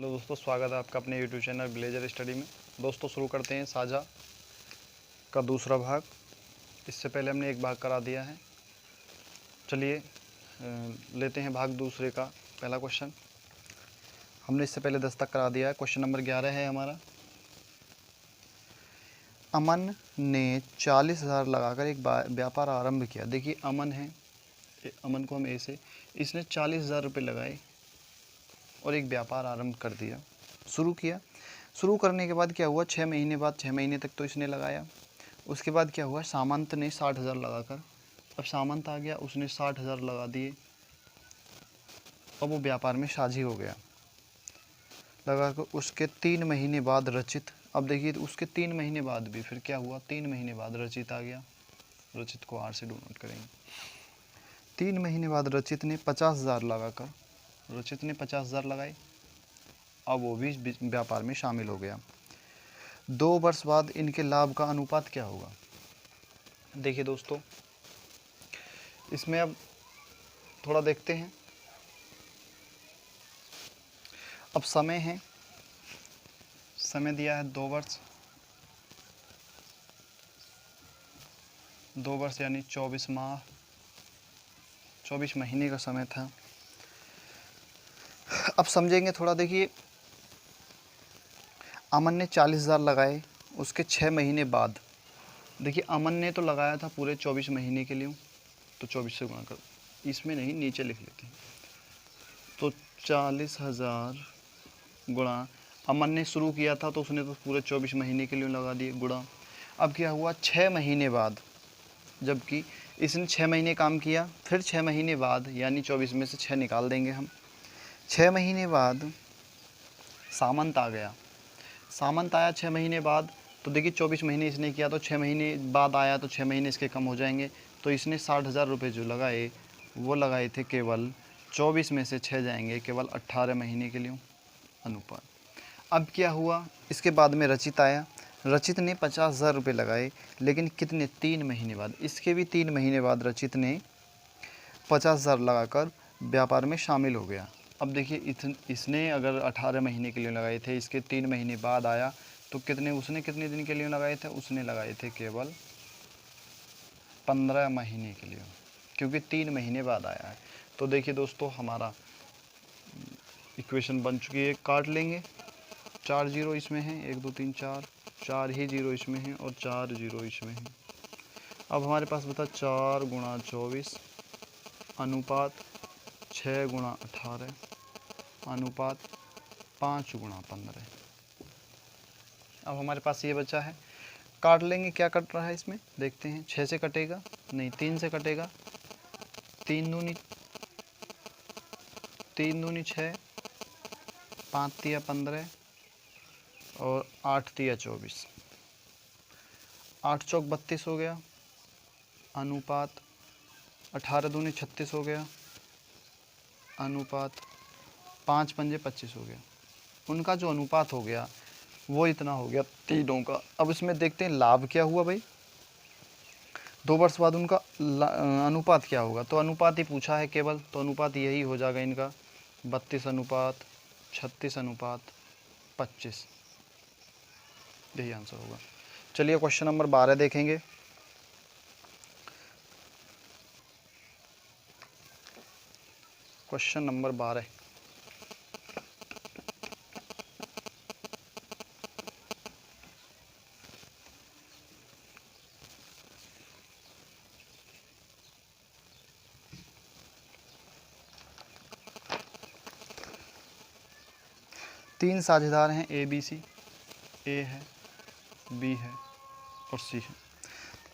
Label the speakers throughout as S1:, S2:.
S1: Hello दोस्तों, स्वागत है आपका अपने यूट्यूब चैनल ब्लेजर स्टडी में। दोस्तों शुरू करते हैं साझा का दूसरा भाग। इससे पहले हमने एक भाग करा दिया है। चलिए लेते हैं भाग दूसरे का पहला क्वेश्चन। हमने इससे पहले 10 तक करा दिया है। क्वेश्चन नंबर 11 है हमारा। अमन ने 40,000 लगाकर एक व्यापार आरंभ किया। देखिए अमन है, अमन को हम ऐसे, इसने 40,000 रुपये लगाए और एक व्यापार आरंभ कर दिया, शुरू किया। शुरू करने के बाद क्या हुआ, 6 महीने बाद, 6 महीने तक तो इसने लगाया। उसके बाद क्या हुआ, सामंत ने 60,000 लगाकर, अब सामंत आ गया, उसने 60,000 लगा दिए। अब वो व्यापार में साझी हो गया। लगाकर उसके 3 महीने बाद रचित, अब देखिए उसके 3 महीने बाद भी फिर क्या हुआ, 3 महीने बाद रचित आ गया। रचित को आर से डोनोट करेंगे। 3 महीने बाद रचित ने 50,000 लगाकर, रचित ने 50,000 लगाए। अब वो भी व्यापार में शामिल हो गया। 2 वर्ष बाद इनके लाभ का अनुपात क्या होगा। देखिए दोस्तों, इसमें अब थोड़ा देखते हैं। अब समय है, समय दिया है 2 वर्ष, 2 वर्ष यानी 24 माह, 24 महीने का समय था। अब समझेंगे थोड़ा। देखिए अमन ने 40,000 लगाए, उसके 6 महीने बाद, देखिए अमन ने तो लगाया था पूरे 24 महीने के लिए, तो 24 से गुणा कर, इसमें नहीं नीचे लिख लेते हैं। तो 40,000 गुणा, अमन ने शुरू किया था तो उसने तो पूरे 24 महीने के लिए लगा दिए, गुणा। अब क्या हुआ, 6 महीने बाद, जबकि इसने 6 महीने काम किया, फिर 6 महीने बाद यानी 24 में से 6 निकाल देंगे हम। 6 महीने बाद सामंत आ गया, सामंत आया 6 महीने बाद, तो देखिए 24 महीने इसने किया तो 6 महीने बाद आया तो 6 महीने इसके कम हो जाएंगे। तो इसने 60,000 रुपये जो लगाए वो लगाए थे केवल 24 में से 6 जाएंगे केवल 18 महीने के लिए, अनुपात। अब क्या हुआ, इसके बाद में रचित आया। रचित ने 50,000 रुपये लगाए, लेकिन कितने, 3 महीने बाद। इसके भी 3 महीने बाद रचित ने 50,000 लगाकर व्यापार में शामिल हो गया। अब देखिए इसने अगर 18 महीने के लिए लगाए थे, इसके 3 महीने बाद आया तो कितने, उसने कितने दिन के लिए लगाए थे, उसने लगाए थे केवल 15 महीने के लिए, क्योंकि 3 महीने बाद आया है। तो देखिए दोस्तों, हमारा इक्वेशन बन चुकी है। काट लेंगे, 4 जीरो इसमें हैं, 1 2 3 4, 4 ही जीरो इसमें हैं और 4 जीरो इसमें हैं। अब हमारे पास बता 4 गुणा 24 अनुपात 6 गुणा 18 अनुपात 5 गुणा 15। अब हमारे पास ये बचा है, काट लेंगे। क्या कट रहा है इसमें देखते हैं। 6 से कटेगा नहीं, 3 से कटेगा। 3 दूनी 6, 5 तिया 15 और 8 तिया 24, 8 चौक 32 हो गया, अनुपात 18 दूनी 36 हो गया, अनुपात 5 पंजे 25 हो गया। उनका जो अनुपात हो गया वो इतना हो गया तीनों का। अब इसमें देखते हैं लाभ क्या हुआ भाई, 2 वर्ष बाद उनका अनुपात क्या होगा। तो अनुपात ही पूछा है केवल, तो अनुपात यही हो जाएगा इनका, 32 अनुपात 36 अनुपात 25, यही आंसर होगा। चलिए क्वेश्चन नंबर 12 देखेंगे। क्वेश्चन नंबर 12, तीन साझेदार हैं ए बी सी, ए है, बी है और सी है।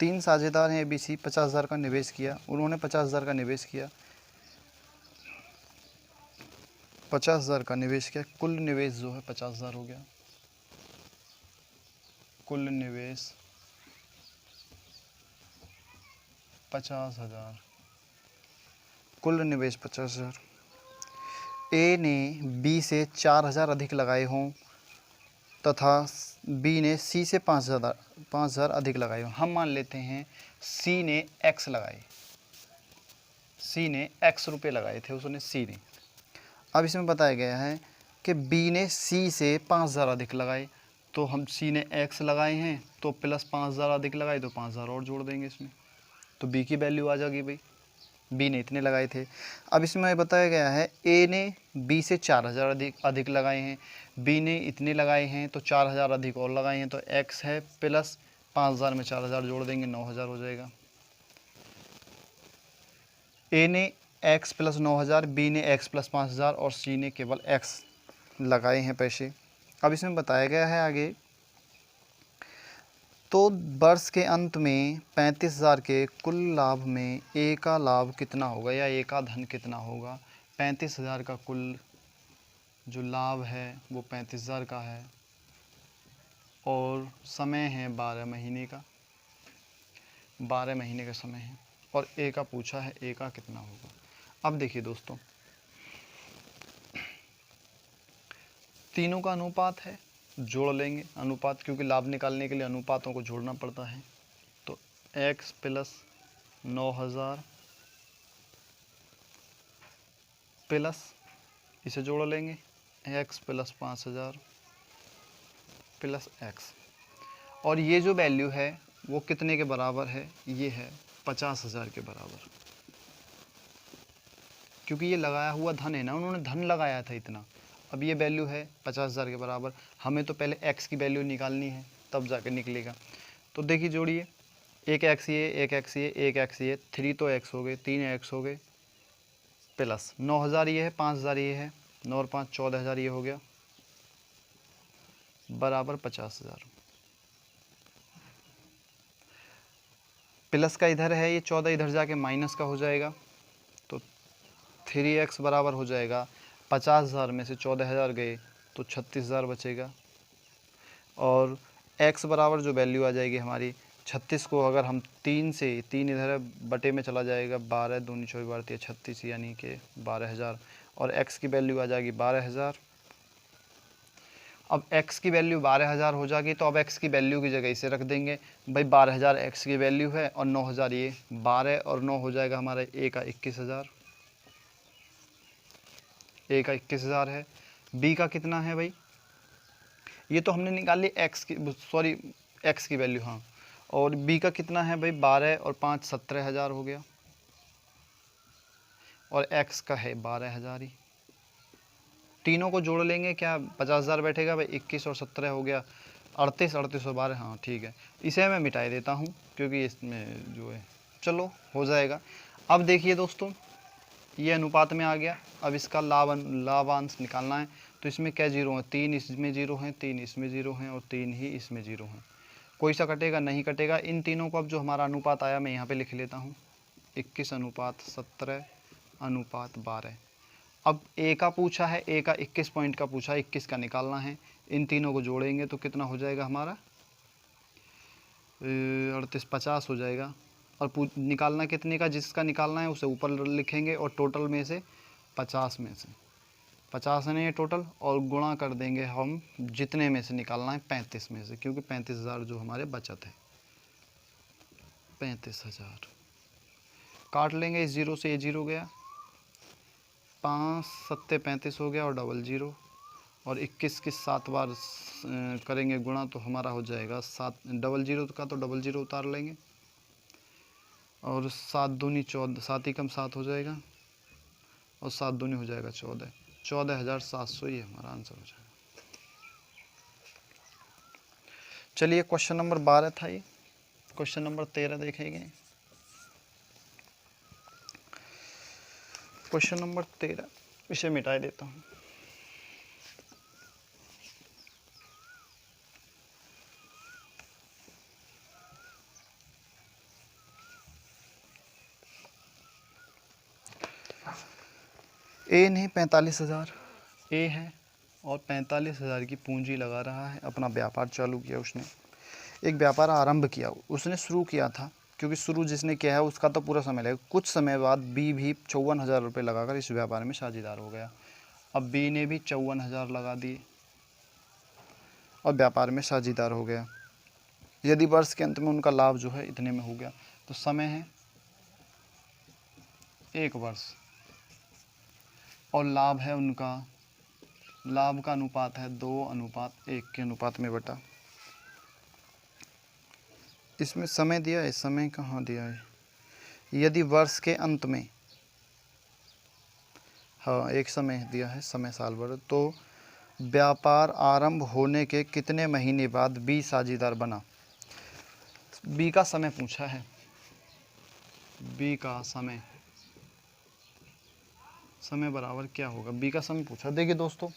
S1: 3 साझेदार हैं ए बी सी, 50,000 का निवेश किया। उन्होंने 50,000 का निवेश किया, 50,000 का निवेश किया। कुल निवेश जो है 50,000 हो गया। कुल निवेश 50,000, कुल निवेश 50,000। ए ने बी से 4,000 अधिक लगाए हों तथा बी ने सी से 5,000 अधिक लगाए हों। हम मान लेते हैं सी ने एक्स लगाए, सी ने एक्स रुपये लगाए थे उसने, सी ने। अब इसमें बताया गया है कि बी ने सी से 5,000 अधिक लगाए, तो हम सी ने एक्स लगाए हैं तो प्लस 5,000 अधिक लगाए तो 5,000 और जोड़ देंगे इसमें, तो बी की वैल्यू आ जाएगी भाई। बी ने इतने लगाए थे। अब इसमें बताया गया है ए ने बी से 4,000 अधिक लगाए हैं, बी ने इतने लगाए हैं तो 4,000 अधिक और लगाए हैं, तो एक्स है प्लस 5,000 में 4,000 जोड़ देंगे 9,000 हो जाएगा। ए ने एक्स प्लस 9,000, बी ने एक्स प्लस 5,000 और सी ने केवल एक्स लगाए हैं पैसे। अब इसमें बताया गया है आगे, तो वर्ष के अंत में 35,000 के कुल लाभ में ए का लाभ कितना होगा या ए का धन कितना होगा। 35,000 का कुल जो लाभ है वो 35,000 का है और समय है 12 महीने का, 12 महीने का समय है और ए का पूछा है, ए का कितना होगा। अब देखिए दोस्तों, तीनों का अनुपात है, जोड़ लेंगे अनुपात, क्योंकि लाभ निकालने के लिए अनुपातों को जोड़ना पड़ता है। तो x प्लस 9,000 प्लस इसे जोड़ लेंगे x प्लस 5,000 प्लस x, और ये जो वैल्यू है वो कितने के बराबर है, ये है 50,000 के बराबर, क्योंकि ये लगाया हुआ धन है ना, उन्होंने धन लगाया था इतना। अब ये वैल्यू है 50,000 के बराबर, हमें तो पहले x की वैल्यू निकालनी है तब जाकर निकलेगा। तो देखिए जोड़िए, एक x ये, एक x ये, एक x ये, 3 तो x हो गए, 3 x हो गए, प्लस 9,000 ये है, 5,000 ये है, 9 और 5 14,000 ये हो गया, बराबर 50,000। प्लस का इधर है, ये 14 इधर जाके माइनस का हो जाएगा, तो 3x बराबर हो जाएगा 50,000 में से 14,000 गए तो 36,000 बचेगा, और x बराबर जो वैल्यू आ जाएगी हमारी 36 को अगर हम 3 से, 3 इधर बटे में चला जाएगा, 12 दूनी 24 12 36 यानी कि 12,000, और x की वैल्यू आ जाएगी 12,000। अब x की वैल्यू 12,000 हो जाएगी, तो अब x की वैल्यू की जगह इसे रख देंगे भाई, 12,000 x की वैल्यू है और 9,000 ये, 12 और 9 हो जाएगा हमारा a का 21,000, a का 21,000 है। b का कितना है भाई, ये तो हमने निकाल ली x की, सॉरी x की वैल्यू, हाँ, और b का कितना है भाई, 12 और 5 17,000 हो गया, और x का है 12,000 ही। तीनों को जोड़ लेंगे, क्या 50,000 बैठेगा भाई, 21 और 17 हो गया 38, 38 और 12, हाँ ठीक है, इसे मैं मिटा देता हूँ क्योंकि इसमें जो है, चलो हो जाएगा। अब देखिए दोस्तों, ये अनुपात में आ गया, अब इसका लाभांश निकालना है, तो इसमें क्या जीरो है, 3 इसमें जीरो हैं, 3 इसमें जीरो हैं और 3 ही इसमें जीरो हैं, कोई सा कटेगा नहीं कटेगा। इन तीनों को अब जो हमारा अनुपात आया मैं यहाँ पे लिख लेता हूँ, 21 अनुपात 17 अनुपात 12। अब ए का पूछा है, ए का 21 पॉइंट का पूछा है, 21 का निकालना है, इन तीनों को जोड़ेंगे तो कितना हो जाएगा हमारा, 38 50 हो जाएगा, और निकालना कितने का, जिसका निकालना है उसे ऊपर लिखेंगे और टोटल में से 50 में से 50 नहीं है टोटल, और गुणा कर देंगे हम जितने में से निकालना है 35 में से, क्योंकि 35,000 जो हमारे बचत है, 35,000 काट लेंगे, इस जीरो से ये जीरो गया, 5 7 35 हो गया और डबल जीरो, और 21 के 7 बार करेंगे गुणा तो हमारा हो जाएगा 7, डबल जीरो का तो डबल जीरो उतार लेंगे, और 7 दूनी 14, 7 ही कम 7 हो जाएगा, और 7 दूनी हो जाएगा 14, 14,700 ये हमारा आंसर हो जाएगा। चलिए क्वेश्चन नंबर 12 था ये, क्वेश्चन नंबर 13 देखेंगे। क्वेश्चन नंबर 13 इसे मिटा देता हूँ। ए ने 45,000 ए है और 45,000 की पूंजी लगा रहा है, अपना व्यापार चालू किया उसने, एक व्यापार आरंभ किया, उसने शुरू किया था, क्योंकि शुरू जिसने किया है उसका तो पूरा समय लगेगा। कुछ समय बाद बी भी 54,000 रुपये लगाकर इस व्यापार में साझेदार हो गया। अब बी ने भी 54,000 लगा दिए और व्यापार में साझेदार हो गया। यदि वर्ष के अंत में उनका लाभ जो है इतने में हो गया, तो समय है 1 वर्ष और लाभ है उनका लाभ का अनुपात है 2:1 के अनुपात में बटा। इसमें समय दिया है, समय कहाँ दिया है? यदि वर्ष के अंत में, हाँ एक समय दिया है, समय साल भर, तो व्यापार आरंभ होने के कितने महीने बाद बी साझेदार बना। बी का समय पूछा है, बी का समय, समय बराबर क्या होगा, बी का समय पूछा। देखिए दोस्तों,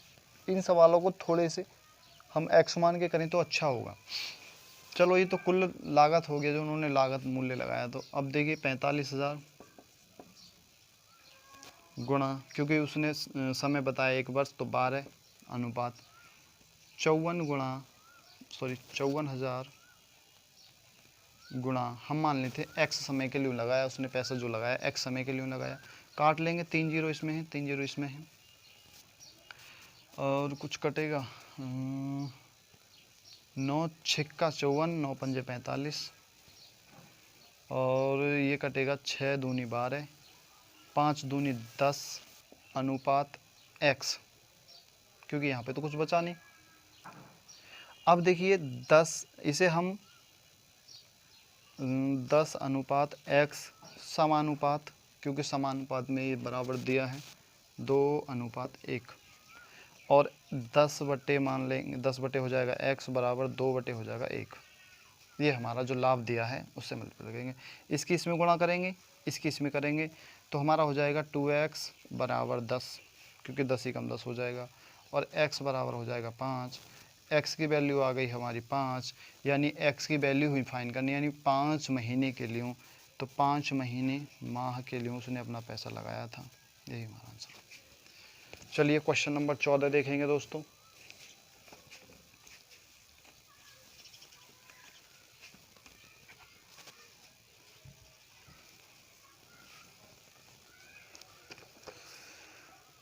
S1: इन सवालों को थोड़े से हम एक्स मान के करें तो अच्छा होगा। चलो ये तो कुल लागत हो गया जो उन्होंने लागत मूल्य लगाया। तो अब देखिए 45,000 गुणा, क्योंकि उसने समय बताया 1 वर्ष, तो 12 अनुपात 54,000 गुणा, हम मान लेते एक्स समय के लिए लगाया, उसने पैसा जो लगाया एक्स समय के लिए लगाया। काट लेंगे, 3 जीरो इसमें है, 3 जीरो इसमें है, और कुछ कटेगा 9 छिक्का 54, 9 पंजे 45, और ये कटेगा 6 दूनी 12, 5 दूनी 10 अनुपात x, क्योंकि यहाँ पे तो कुछ बचा नहीं। अब देखिए 10, इसे हम 10 अनुपात x समानुपात, क्योंकि समानुपात में ये बराबर दिया है 2:1, और 10 बटे मान लेंगे, 10 बटे हो जाएगा x बराबर 2 बटे हो जाएगा 1। ये हमारा जो लाभ दिया है उससे मल्टीप्लाई करेंगे, इसकी इसमें गुणा करेंगे, इसकी इसमें करेंगे, तो हमारा हो जाएगा 2x बराबर 10, क्योंकि 10 ही कम 10 हो जाएगा, और x बराबर हो जाएगा 5। x की वैल्यू आ गई हमारी 5, यानी x की वैल्यू हुई फाइन करनी, यानी 5 महीने के लिए, तो 5 महीने माह के लिए उसने अपना पैसा लगाया था। यही हमारा आंसर। चलिए क्वेश्चन नंबर 14 देखेंगे दोस्तों।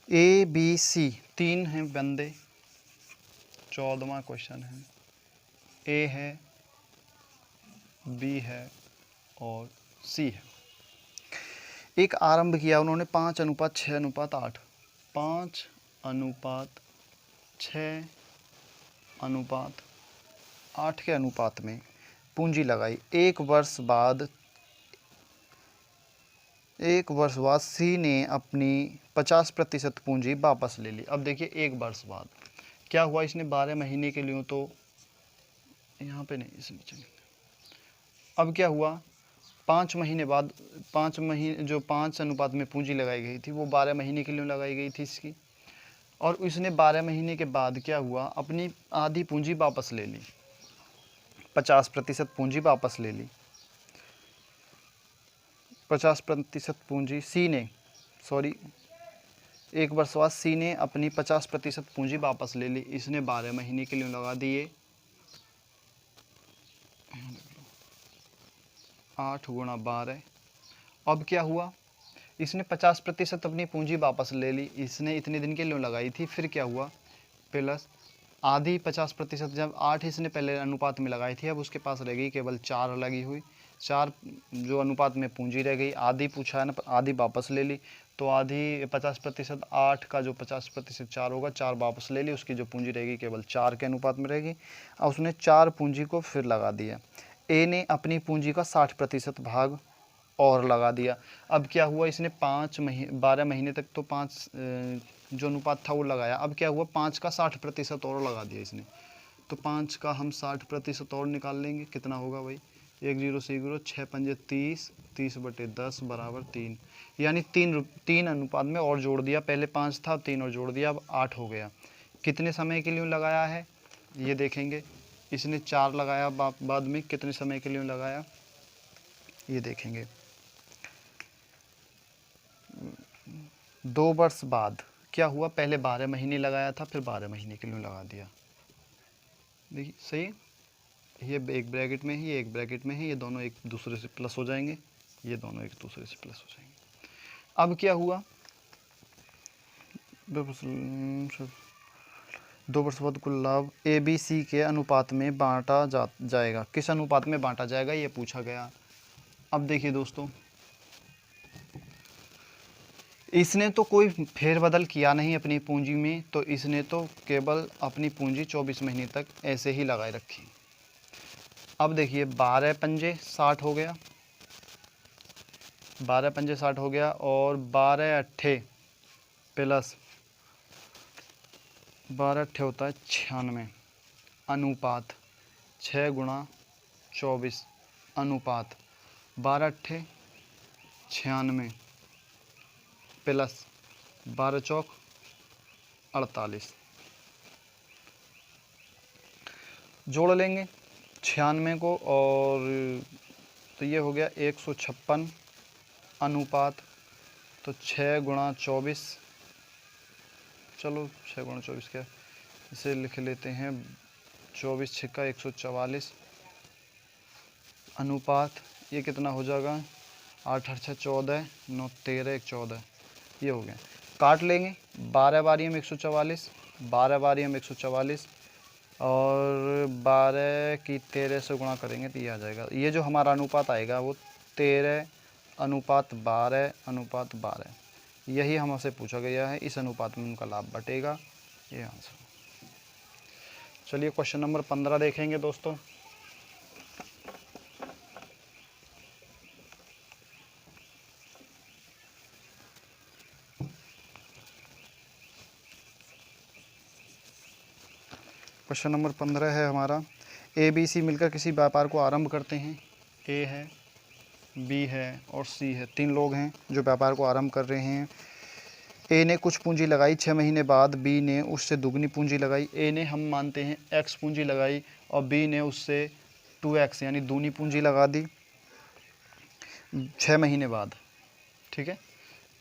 S1: ए बी सी 3 हैं बंदे, 14वां क्वेश्चन है। ए है, बी है और सी है। एक आरंभ किया उन्होंने 5:6:8, 5:6:8 के अनुपात में पूंजी लगाई। एक वर्ष बाद सी ने अपनी 50% पूंजी वापस ले ली। अब देखिए एक वर्ष बाद क्या हुआ, इसने 12 महीने के लिए, तो यहाँ पे नहीं, इस नीचे। अब क्या हुआ, 5 महीने बाद, 5 महीने जो 5 अनुपात में पूंजी लगाई गई थी वो 12 महीने के लिए लगाई गई थी इसकी, और इसने 12 महीने के बाद क्या हुआ, अपनी आधी पूंजी वापस ले ली, 50% पूंजी वापस ले ली। 50% पूंजी एक वर्ष बाद सी ने अपनी 50% पूंजी वापस ले ली। इसने 12 महीने के लिए लगा दिए 8 गुणा 12। अब क्या हुआ, इसने 50% अपनी पूंजी वापस ले ली, इसने इतने दिन के लिए लगाई थी। फिर क्या हुआ, प्लस आधी 50%, जब 8 इसने पहले अनुपात में लगाई थी, अब उसके पास रह गई केवल 4 लगी हुई, 4 जो अनुपात में पूंजी रह गई, आधी पूछा है ना, आधी वापस ले ली, तो आधी 50%, 8 का जो 50% 4 होगा, 4 वापस ले ली, उसकी जो पूंजी रहेगी केवल 4 के अनुपात में रहेगी। अब उसने 4 पूंजी को फिर लगा दिया। ए ने अपनी पूंजी का 60% भाग और लगा दिया। अब क्या हुआ, इसने 12 महीने तक तो 5 जो अनुपात था वो लगाया। अब क्या हुआ, 5 का 60% और लगा दिया इसने, तो 5 का हम 60% और निकाल लेंगे, कितना होगा भाई, 1 0 से 0, 6 पंजे 30, 30/10 बराबर 3, यानी 3 अनुपात में और जोड़ दिया, पहले 5 था 3 और जोड़ दिया, अब 8 हो गया। कितने समय के लिए लगाया है ये देखेंगे, इसने 4 लगाया, बाद में कितने समय के लिए लगाया ये देखेंगे। 2 वर्ष बाद क्या हुआ, पहले 12 महीने लगाया था, फिर 12 महीने के लिए लगा दिया। देखिए सही, ये एक ब्रैकेट में है, ये एक ब्रैकेट में है, ये दोनों एक दूसरे से प्लस हो जाएंगे, ये दोनों एक दूसरे से प्लस हो जाएंगे। अब क्या हुआ, 2 वर्ष बाद कुल लाभ ए बी सी के अनुपात में बांटा जाएगा। किस अनुपात में बांटा जाएगा ये पूछा गया। अब देखिए दोस्तों, इसने तो कोई फेरबदल किया नहीं अपनी पूंजी में, तो इसने तो केवल अपनी पूंजी 24 महीने तक ऐसे ही लगाए रखी। अब देखिए 12 पंजे 60 हो गया, 12 पंजे 60 हो गया, और 12 अट्ठे प्लस 12 अट्ठे होता है 96 अनुपात 6 गुणा 24 अनुपात 12 अट्ठे 96 प्लस 12 चौक 48। जोड़ लेंगे 96 को, और तो ये हो गया 156 अनुपात, तो 6 गुणा 24, चलो 6 गुणा 24 क्या, इसे लिख लेते हैं 24 छक्का 144 अनुपात, ये कितना हो जाएगा 8 8 14 9 13 1 14, ये हो गया। काट लेंगे 12 बारी में 144, 12 बारी में 144, और 12 की 13 से गुणा करेंगे तो ये आ जाएगा। ये जो हमारा अनुपात आएगा वो 13 अनुपात 12 अनुपात 12, यही हमसे पूछा गया है। इस अनुपात में उनका लाभ बटेगा, ये आंसर। चलिए क्वेश्चन नंबर 15 देखेंगे दोस्तों। क्वेश्चन नंबर 15 है हमारा, ए बी सी मिलकर किसी व्यापार को आरंभ करते हैं। ए है, बी है और सी है, 3 लोग हैं जो व्यापार को आरंभ कर रहे हैं। ए ने कुछ पूंजी लगाई, 6 महीने बाद बी ने उससे दुगनी पूंजी लगाई। ए ने हम मानते हैं एक्स पूंजी लगाई, और बी ने उससे 2x यानी दूनी पूंजी लगा दी 6 महीने बाद। ठीक है,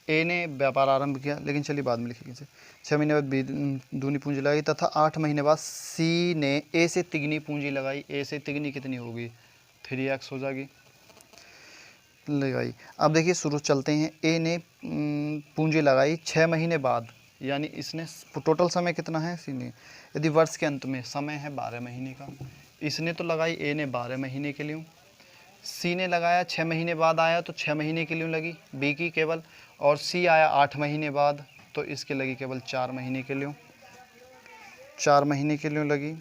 S1: ए ने व्यापार आरंभ किया, लेकिन चलिए बाद में लिखेंगे। 6 महीने बाद बी दूनी पूंजी लगाई, तथा 8 महीने बाद सी ने ए से तिगनी पूंजी लगाई। ए से तिगनी कितनी होगी, 3x हो जाएगी, लगाई। अब देखिए शुरू चलते हैं। ए ने पूंजी लगाई 6 महीने बाद, यानी इसने टोटल समय कितना है सी ने, यदि वर्ष के अंत में समय है 12 महीने का, इसने तो लगाई ए ने 12 महीने के लिए, सी ने लगाया 6 महीने बाद आया तो 6 महीने के लिए लगी बी की केवल, और सी आया 8 महीने बाद तो इसके लगी केवल 4 महीने के लिए, 4 महीने के लिए लगी,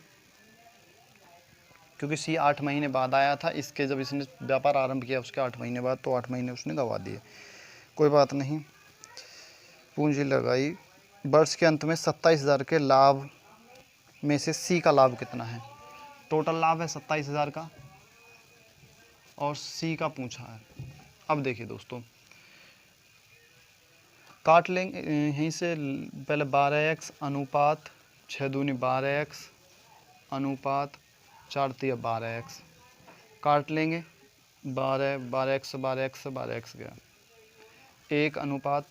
S1: क्योंकि सी 8 महीने बाद आया था। इसके जब इसने व्यापार आरंभ किया उसके 8 महीने बाद, तो 8 महीने उसने गवा दिए, कोई बात नहीं। पूंजी लगाई, वर्ष के अंत में 27,000 के लाभ में से सी का लाभ कितना है। टोटल लाभ है 27,000 का, और सी का पूछा है। अब देखिए दोस्तों, काट लेंगे यहीं से पहले 12x अनुपात 6 दूनी 12x अनुपात 4 तिया 12x, काट लेंगे 12x से 12x से 12x गया, 1 अनुपात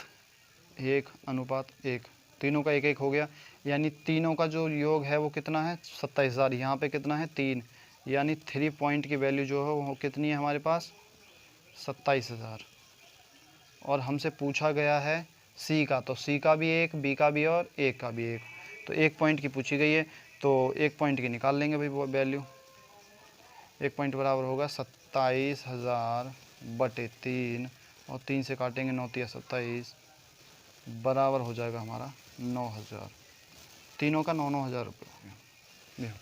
S1: 1 अनुपात 1, तीनों का 1 1 हो गया, यानी तीनों का जो योग है वो कितना है 27,000। यहाँ पे कितना है 3, यानी 3 पॉइंट की वैल्यू जो है वो कितनी है हमारे पास 27,000। और हमसे पूछा गया है सी का, तो सी का भी 1, बी का भी और ए का भी 1, तो 1 पॉइंट की पूछी गई है, तो 1 पॉइंट की निकाल लेंगे भाई वो वैल्यू। 1 पॉइंट बराबर होगा 27,000 बटे 3, और 3 से काटेंगे 9 तिया 27, बराबर हो जाएगा हमारा 9,000। तीनों का 9,000 रुपये हो गया।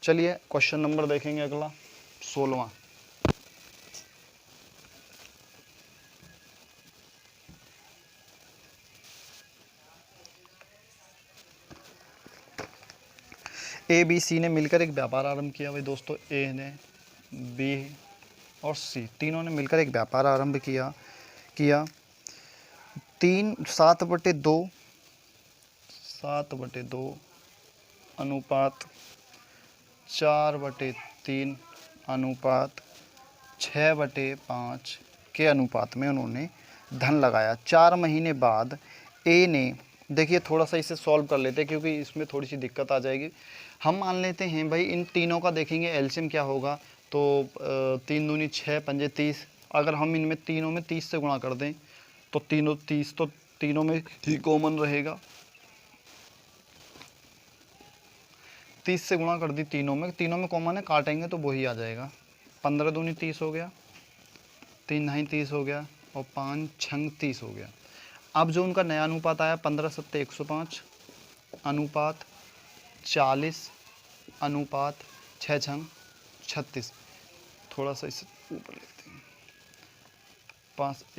S1: चलिए क्वेश्चन नंबर देखेंगे अगला 16वां। ए बी सी ने मिलकर एक व्यापार आरंभ किया। भाई दोस्तों, ए ने, बी और सी तीनों ने मिलकर एक व्यापार आरंभ किया 7/2 अनुपात 4/3 अनुपात 6/5 के अनुपात में उन्होंने धन लगाया। 4 महीने बाद ए ने, देखिए थोड़ा सा इसे सॉल्व कर लेते हैं क्योंकि इसमें थोड़ी सी दिक्कत आ जाएगी। हम मान लेते हैं भाई इन तीनों का देखेंगे एलसीएम क्या होगा, तो 3 दूनी 6 पंजे 30, अगर हम इनमें तीनों में 30 से गुणा कर दें तो तीनों 30, तो तीनों में ही कॉमन रहेगा, 30 से गुणा कर दी तीनों में कॉमन है, काटेंगे तो वही आ जाएगा। 15 दूनी 30 हो गया, 3 नहीं 30 हो गया, और 5 छंग 30 हो गया। अब जो उनका नया अनुपात आया 15/105 अनुपात 40 अनुपात 6/36, थोड़ा सा इसे ऊपर लेते हैं,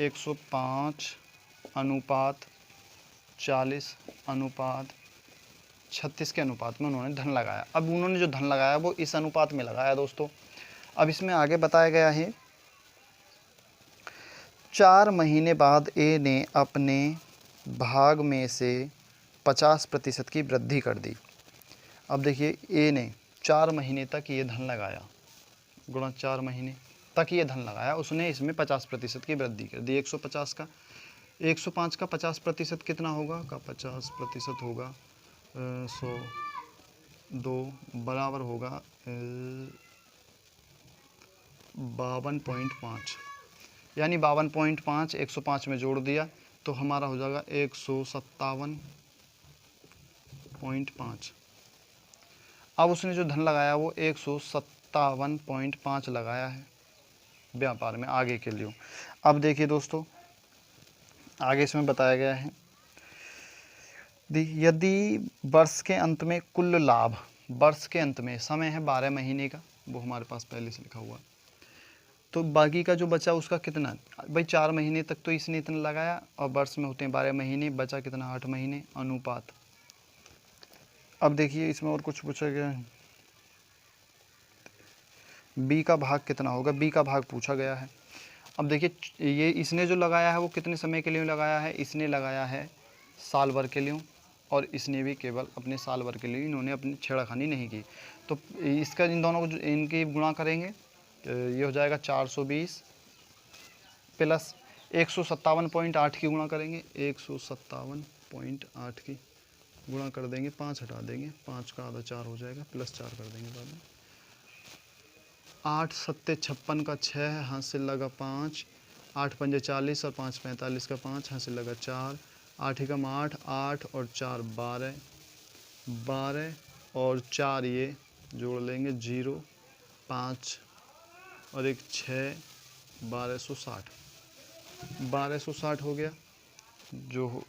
S1: 105 अनुपात 40 अनुपात 36 के अनुपात में उन्होंने धन लगाया। अब उन्होंने जो धन लगाया वो इस अनुपात में लगाया दोस्तों। अब इसमें आगे बताया गया है 4 महीने बाद ए ने अपने भाग में से 50% की वृद्धि कर दी। अब देखिए ए ने 4 महीने तक ये धन लगाया, गुणा 4 महीने तक ये धन लगाया, उसने इसमें 50% की वृद्धि कर दी। 150 का 105 का 50% कितना होगा, का 50% होगा 100 2 बराबर होगा 52.5, यानी 52.5 105 में जोड़ दिया तो हमारा हो जाएगा 157.5। अब उसने जो धन लगाया वो 157.5 लगाया है व्यापार में आगे के लिए। अब देखिए दोस्तों आगे इसमें बताया गया है यदि वर्ष के अंत में कुल लाभ, वर्ष के अंत में समय है 12 महीने का, वो हमारे पास पहले से लिखा हुआ, तो बाकी का जो बचा उसका कितना, भाई 4 महीने तक तो इसने इतना लगाया और वर्ष में होते हैं 12 महीने, बचा कितना 8 महीने अनुपात। अब देखिए इसमें और कुछ पूछा गया है, बी का भाग कितना होगा, बी का भाग पूछा गया है। अब देखिए ये इसने जो लगाया है वो कितने समय के लिए लगाया है, इसने लगाया है साल भर के लिए और इसने भी केवल अपने साल भर के लिए, इन्होंने अपनी छेड़खानी नहीं की। तो इसका इन दोनों को इनकी गुणा करेंगे तो ये हो जाएगा 420 प्लस 157.8 की गुणा करेंगे, 157.8 की गुणा कर देंगे, 5 हटा देंगे, 5 का आधा 4 हो जाएगा, प्लस 4 कर देंगे बाद में। 8 सत्ते 56 का 6, हाथ से लगा 5, 8 पंजे 40 और 5 45 का 5, हाथ से लगा 4, 8 एकम 8, 8 और 4 12, 12 और 4 ये जोड़ लेंगे 0, 5 और एक 6, 1260, 1260 हो गया, जो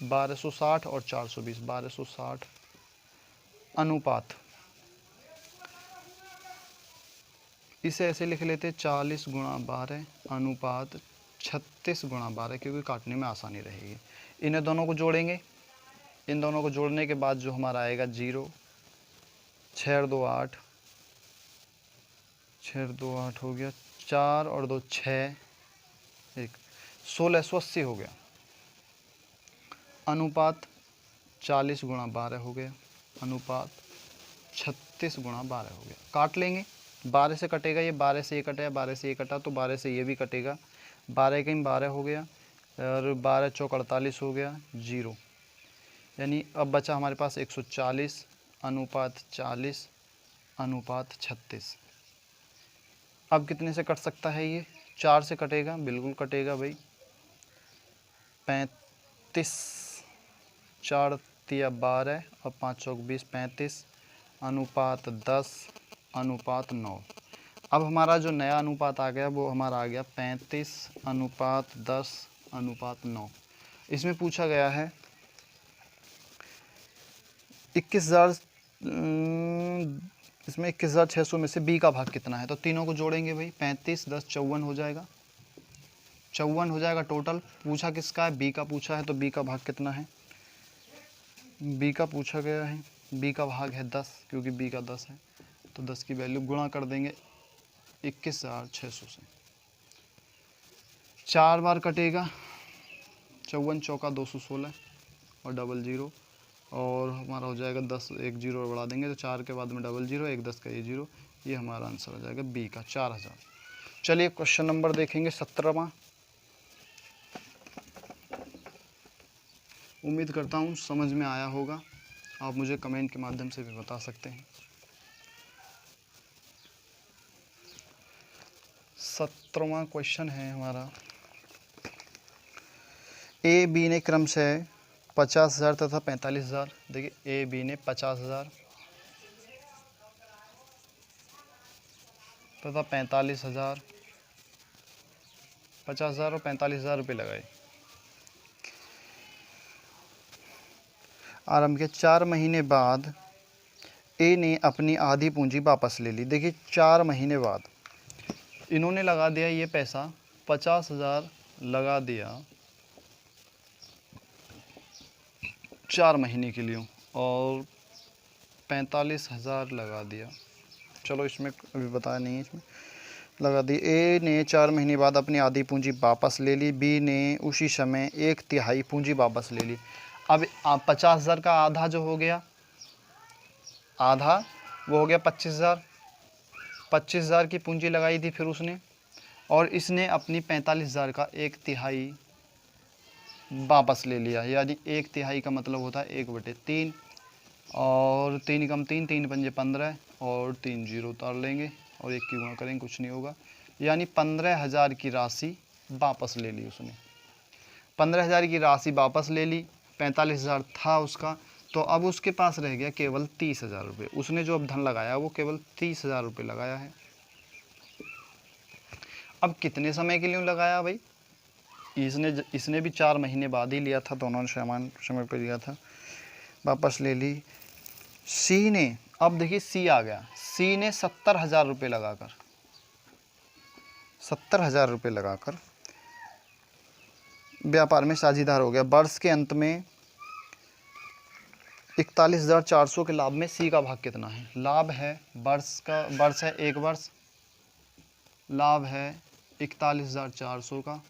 S1: 1260 और 420, 1260 अनुपात, इसे ऐसे लिख लेते 40 गुणा 12 अनुपात 36 गुणा 12, क्योंकि काटने में आसानी रहेगी। इन्हें दोनों को जोड़ेंगे, इन दोनों को जोड़ने के बाद जो हमारा आएगा 0, 6 और 2 8, 6 और 2 8 हो गया, 4 और 2 6, 1 1680 हो गया अनुपात 40 गुणा 12 हो गया अनुपात 36 गुणा 12 हो गया। काट लेंगे, 12 से कटेगा, ये 12 से ये कटा, 12 से ये कटा तो 12 से ये भी कटेगा, 12 के 12 हो गया और 12 चौक 48 हो गया 0, यानी अब बचा हमारे पास 140 अनुपात 40 अनुपात 36। अब कितने से कट सकता है ये, 4 से कटेगा, बिल्कुल कटेगा भाई, 35, 4 तिया 12 और 5 चौक 20, 35 अनुपात 10 अनुपात 9। अब हमारा जो नया अनुपात आ गया वो हमारा आ गया 35 अनुपात 10 अनुपात 9। इसमें पूछा गया है 21,000, इसमें 21,600 में से बी का भाग कितना है, तो तीनों को जोड़ेंगे भाई, 35 10 54 हो जाएगा, 54 हो जाएगा टोटल। पूछा किसका है, बी का पूछा है, तो बी का भाग कितना है, बी का पूछा गया है, बी का भाग है 10, क्योंकि बी का 10 है, तो 10 की वैल्यू गुणा कर देंगे 21,600 से, 4 बार कटेगा, 54 चौका 216 और डबल 0 और हमारा हो जाएगा 10, एक 0 बढ़ा देंगे तो 4 के बाद में डबल 0, एक 10 का ये 0, ये हमारा आंसर हो जाएगा बी का 4000। चलिए क्वेश्चन नंबर देखेंगे 17वां। उम्मीद करता हूँ समझ में आया होगा, आप मुझे कमेंट के माध्यम से भी बता सकते हैं। 17वां क्वेश्चन है हमारा, ए बी ने क्रमशः 50,000 तथा 45,000, देखिए ए बी ने 50,000 तथा 45,000, 50,000 और 45,000 रुपये लगाए। आरंभ किया। 4 महीने बाद ए ने अपनी आधी पूंजी वापस ले ली। देखिए 4 महीने बाद इन्होंने लगा दिया ये पैसा, 50,000 लगा दिया 4 महीने के लिए और 45,000 लगा दिया। चलो इसमें अभी बताया नहीं है, इसमें लगा दी। ए ने 4 महीने बाद अपनी आधी पूंजी वापस ले ली। बी ने उसी समय 1/3 पूंजी वापस ले ली। अब 50,000 का आधा जो हो गया, आधा वो हो गया 25,000। 25,000 की पूंजी लगाई थी फिर उसने, और इसने अपनी 45,000 का 1/3 वापस ले लिया। यानी 1/3 का मतलब होता है 1/3, और 3 कम 3, 3 पंजे 15 और 3 जीरो उतार लेंगे और 1 की गुणा करेंगे, कुछ नहीं होगा। यानी 15,000 की राशि वापस ले ली उसने। 15,000 की राशि वापस ले ली, 45,000 था उसका, तो अब उसके पास रह गया केवल 30,000 रुपये। उसने जो अब धन लगाया वो केवल 30,000 रुपये लगाया है। अब कितने समय के लिए लगाया भाई? इसने भी 4 महीने बाद ही लिया था, दोनों ने समान समय पर लिया था, वापस ले ली। सी ने, अब देखिए सी आ गया, सी ने 70,000 रुपये लगाकर 70,000 रुपये लगाकर व्यापार में साझेदार हो गया। वर्ष के अंत में 41,400 के लाभ में सी का भाग कितना है? लाभ है वर्ष है 1 वर्ष, लाभ है 41,400 का,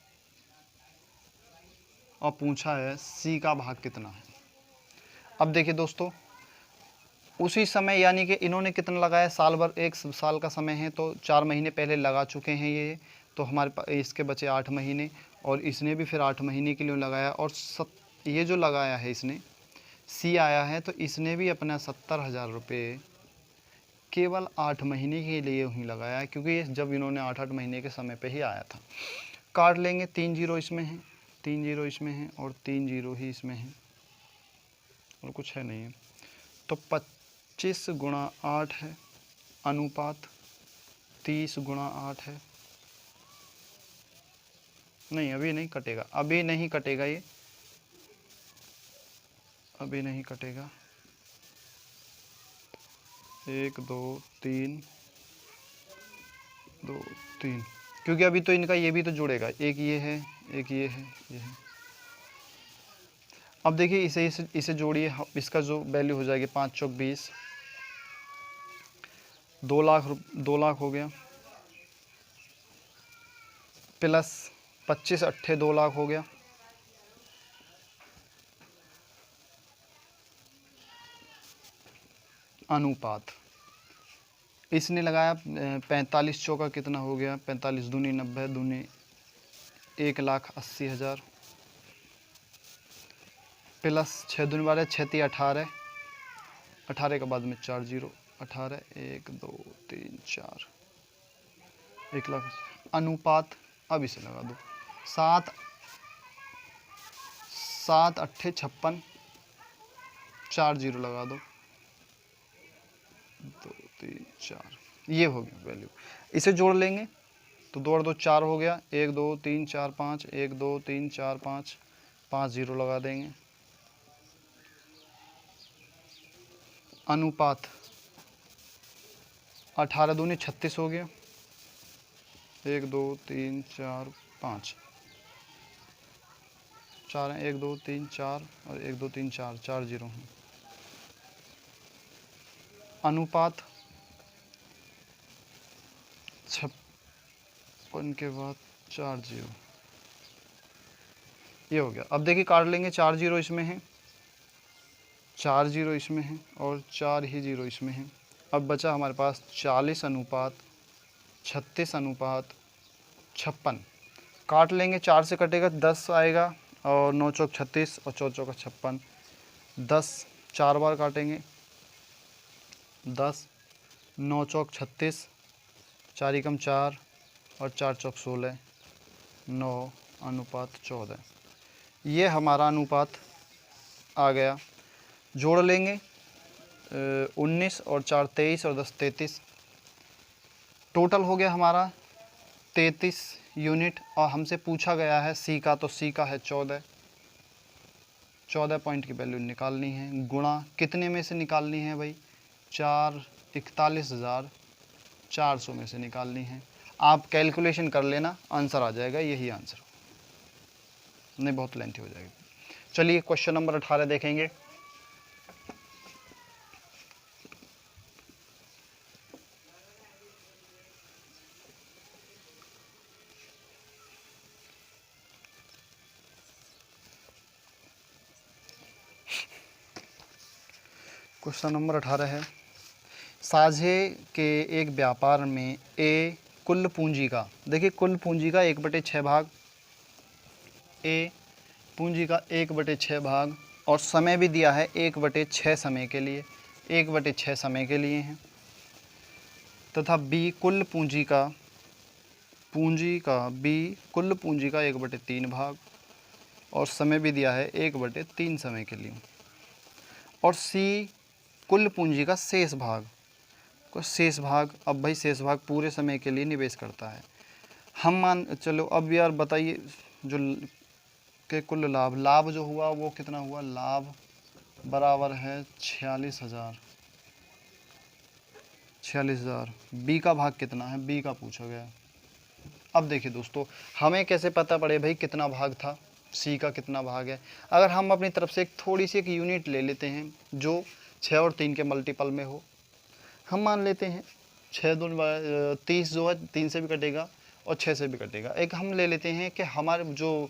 S1: और पूछा है सी का भाग कितना है। अब देखिए दोस्तों, उसी समय यानी कि इन्होंने कितना लगाया, साल भर, 1 साल का समय है तो 4 महीने पहले लगा चुके हैं ये, तो हमारे पास इसके बचे 8 महीने, और इसने भी फिर 8 महीने के लिए लगाया, और ये जो लगाया है इसने, सी आया है, तो इसने भी अपना 70,000 रुपये केवल 8 महीने के लिए ही लगाया है, क्योंकि ये जब इन्होंने 8-8 महीने के समय पे ही आया था। काट लेंगे, 3 जीरो इसमें है, 3 जीरो इसमें है, और 3 जीरो ही इसमें है, और कुछ है नहीं है। तो 25 गुणा 8 है, अनुपात 30 गुणा 8 है। नहीं, अभी नहीं कटेगा, अभी नहीं कटेगा, ये अभी नहीं कटेगा। 1 2 3 2 3, क्योंकि अभी तो इनका ये भी तो जुड़ेगा, एक ये है, एक ये है, ये है। अब देखिए इसे जोड़िए, इसका जो वैल्यू हो जाएगी 5 चौक 20, 2 लाख हो गया, प्लस 25 अट्ठे 2 लाख हो गया, अनुपात इसने लगाया 45 चौका कितना हो गया, 45 दूनी 90 दूनी 1,80,000, प्लस 6 दूनी 12, 6 × 18, 18 के बाद में 4 जीरो, 18 1 2 3 4, 1 लाख। अनुपात अब इसे लगा दो, 7 अट्ठे 56, 4 जीरो लगा दो, 2 3 4, ये हो गया वैल्यू। इसे जोड़ लेंगे तो 2 और 2 4 हो गया, 1 2 3 4 5, 1 2 3 4 5, 5 जीरो लगा देंगे। अनुपात 18 दूनी 36 हो गया, 1 2 3 4 5, 4 हैं, 1 2 3 4 और 1 2 3 4, 4 जीरो हैं। अनुपात 56 के बाद 4 जीरो, ये हो गया। अब देखिए काट लेंगे, 4 जीरो इसमें है, 4 जीरो इसमें है, और 4 ही जीरो इसमें है। अब बचा हमारे पास 40 अनुपात 36 अनुपात 56। काट लेंगे, 4 से कटेगा 10 आएगा, और 9 चौक 36 और 4 चौका 56, 10 4 बार काटेंगे, 10 9 चौक 36, 4 एकम 4 और 4 चौक 16, 9 अनुपात 14। ये हमारा अनुपात आ गया। जोड़ लेंगे 19 और 4 23 और 10 33, टोटल हो गया हमारा 33 यूनिट। और हमसे पूछा गया है सी का, तो सी का है 14 14 पॉइंट की वैल्यू निकालनी है, गुणा कितने में से निकालनी है भाई, 41,400 में से निकालनी है। आप कैलकुलेशन कर लेना, आंसर आ जाएगा, यही आंसर नहीं, बहुत लेंथी हो जाएगी। चलिए क्वेश्चन नंबर 18 देखेंगे। क्वेश्चन नंबर 18 है, साझे के एक व्यापार में ए कुल पूंजी का, देखिए कुल पूंजी का 1/6 भाग, ए पूंजी का 1/6 भाग, और समय भी दिया है 1/6 समय के लिए, 1/6 समय के लिए हैं, तथा बी कुल पूंजी का बी कुल पूंजी का 1/3 भाग, और समय भी दिया है 1/3 समय के लिए, और सी कुल पूंजी का शेष भाग, अब भाई शेष भाग पूरे समय के लिए निवेश करता है। हम चलो अब यार बताइए, जो के कुल लाभ जो हुआ वो कितना हुआ, लाभ बराबर है 46,000। बी का भाग कितना है, बी का पूछा गया। अब देखिए दोस्तों, हमें कैसे पता पड़े भाई कितना भाग था, सी का कितना भाग है। अगर हम अपनी तरफ से थोड़ी सी एक यूनिट ले लेते हैं जो 6 और 3 के मल्टीपल में हो। हम मान लेते हैं 6 दूनी 30 जो है 3 से भी कटेगा और 6 से भी कटेगा। एक हम ले लेते हैं कि हमारे जो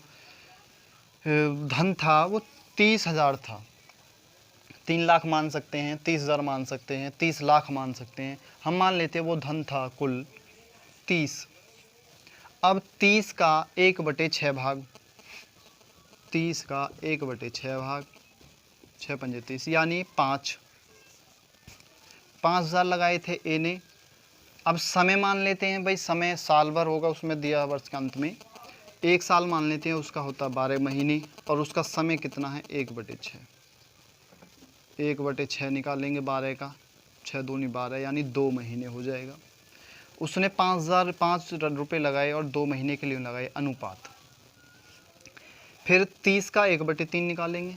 S1: धन था वो 30,000 था, 3 लाख मान सकते हैं, 30,000 मान सकते हैं, 30 लाख मान सकते हैं। हम मान लेते हैं वो धन था कुल 30। अब 30 का 1/6 भाग, 30 का 1/6 भाग, 6 पंजे 30, यानी 5,000 लगाए थे ए ने। अब समय मान लेते हैं भाई, समय साल भर होगा, उसमें दिया वर्ष के अंत में 1 साल मान लेते हैं, उसका होता 12 महीने, और उसका समय कितना है 1/6, 1/6 निकालेंगे 12 का, 6 दूनी 12, यानी 2 महीने हो जाएगा। उसने 5 रुपये लगाए और 2 महीने के लिए लगाए, अनुपात। फिर 30 का 1/3 निकालेंगे,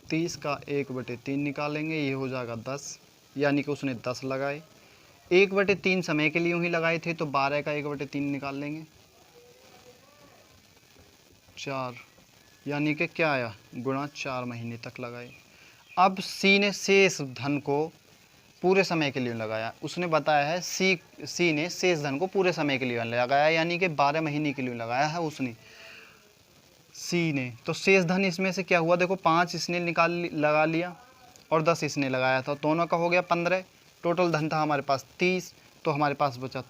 S1: 30 का 1/3 निकालेंगे, ये हो जाएगा 10, यानी कि उसने 10 लगाए। 1/3 समय के लिए यूँ ही लगाए थे, तो 12 का 1/3 निकाल लेंगे, 4, यानी कि क्या आया, गुणा 4 महीने तक लगाए। अब सी ने शेष धन को पूरे समय के लिए लगाया, उसने बताया है सी ने शेष धन को पूरे समय के लिए लगाया, यानी कि 12 महीने के लिए लगाया है उसने, सी ने। तो शेष धन इसमें से क्या हुआ, देखो 5 इसने लगा लिया और 10 इसने लगाया था, दोनों का हो गया 15। टोटल धन था हमारे पास 30, तो हमारे पास बचा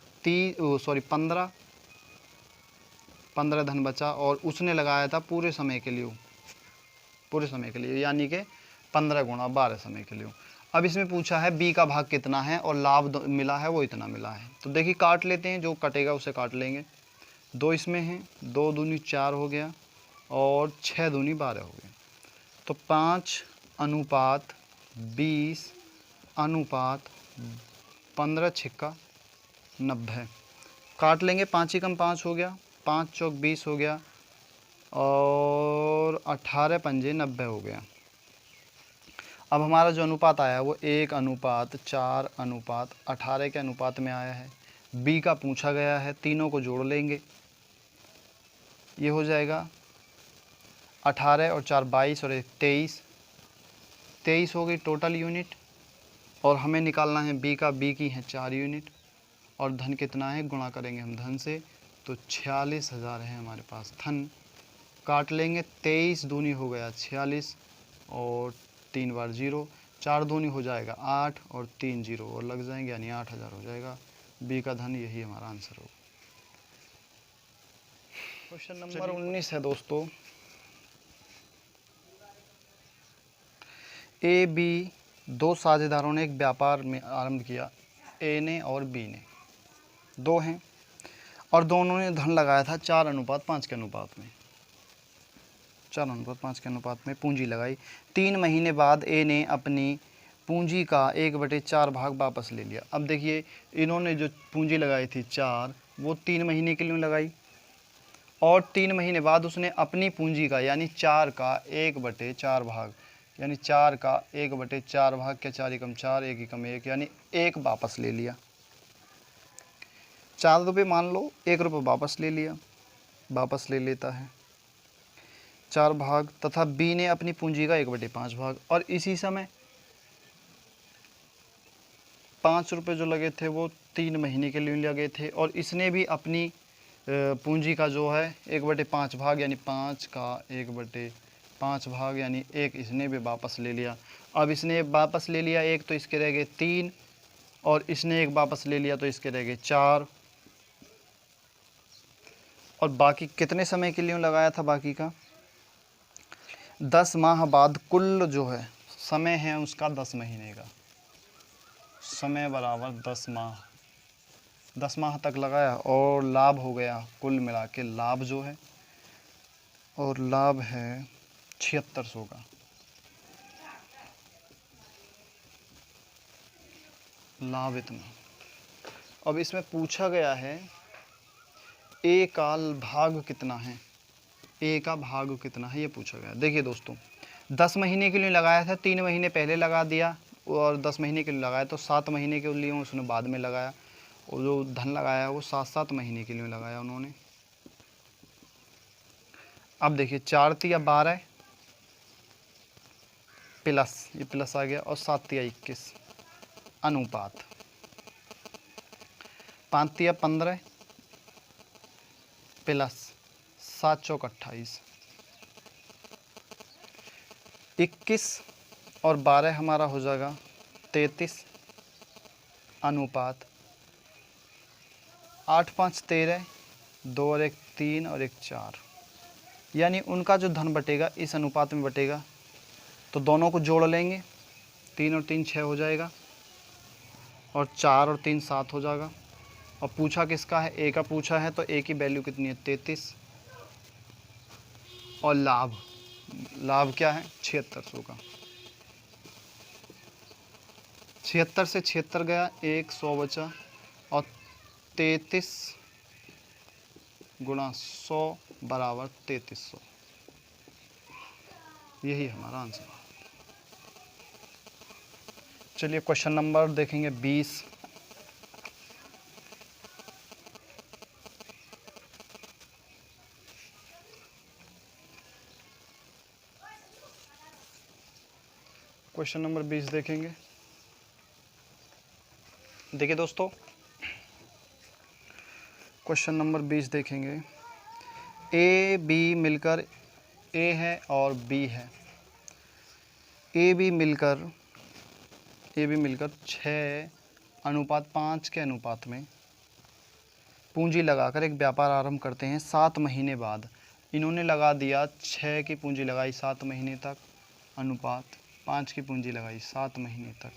S1: 15 धन बचा, और उसने लगाया था पूरे समय के लिए, यानी कि 15 गुणा 12 समय के लिए। अब इसमें पूछा है बी का भाग कितना है और लाभ मिला है वो इतना मिला है, तो देखिए काट लेते हैं, जो कटेगा उसे काट लेंगे। 2 इसमें है, 2 दूनी 4 हो गया और 6 दूनी 12 हो गया, तो 5:20:15 काट लेंगे, 5 ही कम 5 हो गया, 5 चौक 20 हो गया, और 18 पंजे 90 हो गया। अब हमारा जो अनुपात आया वो 1:4:18 के अनुपात में आया है। बी का पूछा गया है, तीनों को जोड़ लेंगे, ये हो जाएगा 18 और 4 22 और 1 23 हो गई टोटल यूनिट, और हमें निकालना है बी का, बी की है 4 यूनिट, और धन कितना है गुणा करेंगे हम धन से, तो 46,000 है हमारे पास धन। काट लेंगे, 23 दूनी हो गया 46 और 3 बार 0, 4 दूनी हो जाएगा 8 और 3 0 और लग जाएंगे, यानी 8,000 हो जाएगा। बी का धन यही हमारा आंसर होगा। क्वेश्चन नंबर 19 है दोस्तों, ए बी 2 साझेदारों ने एक व्यापार में आरंभ किया, ए ने और बी ने, 2 हैं, और दोनों ने धन लगाया था 4:5 के अनुपात में, 4:5 के अनुपात में पूंजी लगाई। 3 महीने बाद ए ने अपनी पूंजी का 1/4 भाग वापस ले लिया। अब देखिए, इन्होंने जो पूंजी लगाई थी 4, वो 3 महीने के लिए लगाई, और 3 महीने बाद उसने अपनी पूंजी का यानी 4 का 1/4 भाग, यानी 4 का 1/4 भाग, क्या 4 एकम 4 1 एकम 1 यानी 1 वापस ले लिया। 4 रुपये मान लो, 1 रुपये वापस ले लिया, वापस ले लेता है 4 भाग, तथा बी ने अपनी पूंजी का 1/5 भाग। और इसी समय 5 रुपये जो लगे थे वो 3 महीने के लिए लगे थे, और इसने भी अपनी पूंजी का जो है 1/5 भाग यानी 5 का 1/5 भाग यानी 1 इसने भी वापस ले लिया। अब इसने वापस ले लिया 1 तो इसके रह गए 3, और इसने 1 वापस ले लिया तो इसके रह गए 4। और बाकी कितने समय के लिए लगाया था बाकी का? 10 माह बाद कुल जो है समय है उसका 10 महीने का, समय बराबर 10 माह, 10 माह तक लगाया और लाभ हो गया कुल मिला के लाभ जो है, और लाभ है 7600 का। लाभ इतना। अब इसमें पूछा गया है ए का भाग कितना है, ए का भाग कितना है ये पूछा गया। देखिए दोस्तों, 10 महीने के लिए लगाया था, 3 महीने पहले लगा दिया, और 10 महीने के लिए लगाया तो 7 महीने के लिए उसने बाद में लगाया, और जो धन लगाया वो 7-7 महीने के लिए लगाया उन्होंने। अब देखिए 4 तिया 12 प्लस, ये प्लस आ गया, और 7 तिया 21 अनुपात, 5 तिया 15 प्लस 7 चौक 28, 21 और 12 हमारा हो जाएगा 33 अनुपात 8 5 13, 2 और 1 3 और 1 4, यानी उनका जो धन बटेगा इस अनुपात में बटेगा। तो दोनों को जोड़ लेंगे, 3 और 3 6 हो जाएगा, और 4 और 3 7 हो जाएगा। और पूछा किसका है? ए का पूछा है, तो ए की वैल्यू कितनी है? 33। और लाभ, लाभ क्या है? 7600 का। 76 से 76 गया, 100 बचा, और 33 गुणा 100 बराबर 3300। यही हमारा आंसर। चलिए क्वेश्चन नंबर देखेंगे 20। क्वेश्चन नंबर 20 देखेंगे। देखिए दोस्तों, क्वेश्चन नंबर 20 देखेंगे। ए बी मिलकर, ए है और बी है, ए बी मिलकर 6:5 के अनुपात में पूंजी लगाकर एक व्यापार आरंभ करते हैं। 7 महीने बाद इन्होंने लगा दिया 6 की पूंजी लगाई 7 महीने तक, अनुपात 5 की पूंजी लगाई 7 महीने तक।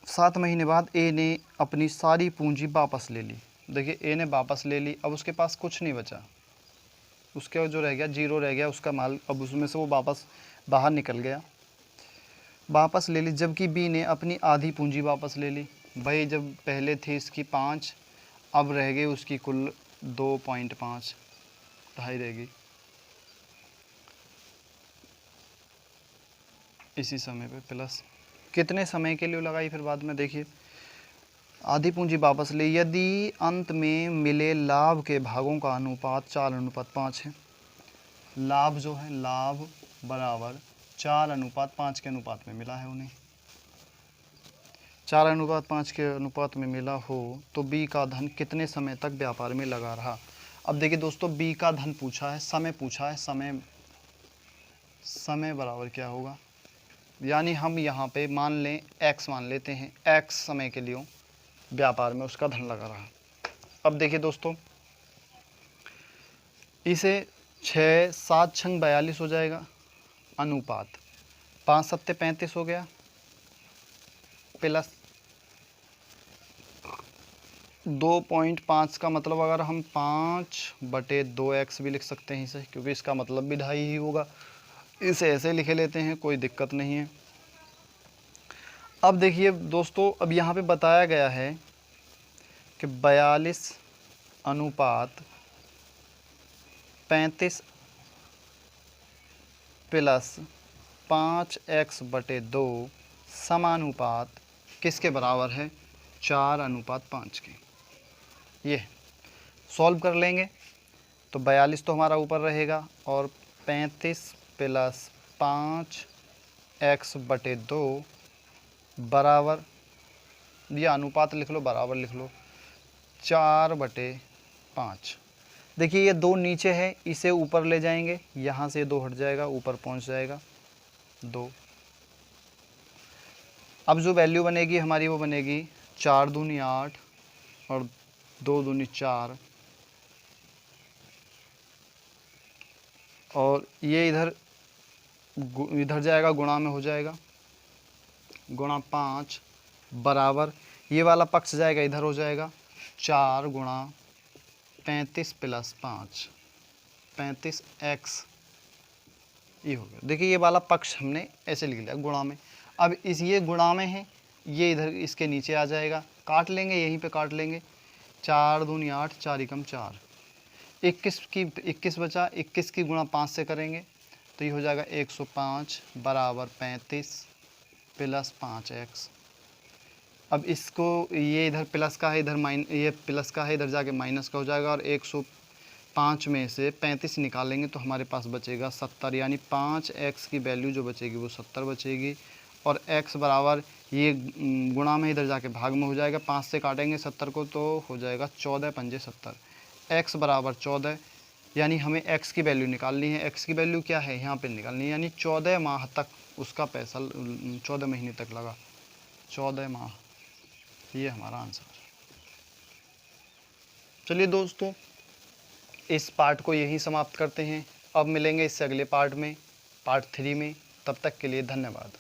S1: 7 महीने बाद ए ने अपनी सारी पूंजी वापस ले ली। देखिए ए ने वापस ले ली, अब उसके पास कुछ नहीं बचा, उसके जो रह गया 0 रह गया उसका माल, अब उसमें से वो वापस बाहर निकल गया, वापस ले ली। जबकि बी ने अपनी आधी पूंजी वापस ले ली। भाई जब पहले थी इसकी 5, अब रह गई उसकी कुल 2.5, ढाई रह गई। इसी समय पे प्लस कितने समय के लिए लगाई फिर बाद में? देखिए आधी पूंजी वापस ले, यदि अंत में मिले लाभ के भागों का अनुपात 4:5 है। लाभ जो है, लाभ बराबर 4:5 के अनुपात में मिला है उन्हें, 4:5 के अनुपात में मिला हो तो बी का धन कितने समय तक व्यापार में लगा रहा। अब देखिए दोस्तों, बी का धन पूछा है, समय पूछा है, समय बराबर क्या होगा, यानी हम यहाँ पे मान लें x मान लेते हैं, x समय के लिए व्यापार में उसका धन लगा रहा। अब देखिए दोस्तों, इसे 6 7 छंग 42 हो जाएगा, अनुपात 5 7 35 हो गया, प्लस 2.5 का मतलब अगर हम 5/2x भी लिख सकते हैं इसे, क्योंकि इसका मतलब भी 2.5 ही होगा। इसे ऐसे लिखे लेते हैं, कोई दिक्कत नहीं है। अब देखिए दोस्तों, अब यहाँ पे बताया गया है कि 42 अनुपात 35 प्लस 5x/2 समानुपात किसके बराबर है? 4:5 के। ये सॉल्व कर लेंगे तो 42 तो हमारा ऊपर रहेगा और 35 प्लस 5x/2 बराबर, ये अनुपात लिख लो, बराबर लिख लो 4/5। देखिए ये 2 नीचे है, इसे ऊपर ले जाएंगे, यहाँ से 2 हट जाएगा, ऊपर पहुँच जाएगा 2। अब जो वैल्यू बनेगी हमारी वो बनेगी 4 दूनी 8 और 2 दूनी 4, और ये इधर जाएगा, गुणा में हो जाएगा, गुणा 5 बराबर, ये वाला पक्ष जाएगा इधर हो जाएगा 4 गुणा 35 प्लस 5, 35x, ये हो गया। देखिए ये वाला पक्ष हमने ऐसे लिख लिया गुणा में। अब ये गुणा में है, ये इधर इसके नीचे आ जाएगा, काट लेंगे, यहीं पे काट लेंगे, 4 दूनी 8, 4 एकम 4, 21 बचा, 21 की गुणा 5 से करेंगे तो ये हो जाएगा 105 बराबर 35 प्लस 5x। अब इसको, ये इधर प्लस का है, इधर ये प्लस का है, इधर जाके माइनस का हो जाएगा, और 105 में से 35 निकालेंगे तो हमारे पास बचेगा 70, यानी 5x की वैल्यू जो बचेगी वो 70 बचेगी। और x बराबर, ये गुणा में इधर जाके भाग में हो जाएगा, 5 से काटेंगे 70 को तो हो जाएगा 14 पंजे 70, x बराबर 14, यानी हमें x की वैल्यू निकालनी है। x की वैल्यू क्या है यहाँ पे निकालनी है, यानी 14 माह तक उसका पैसा, 14 महीने तक लगा, 14 माह, ये हमारा आंसर। चलिए दोस्तों, इस पार्ट को यहीं समाप्त करते हैं। अब मिलेंगे इससे अगले पार्ट में, पार्ट 3 में। तब तक के लिए धन्यवाद।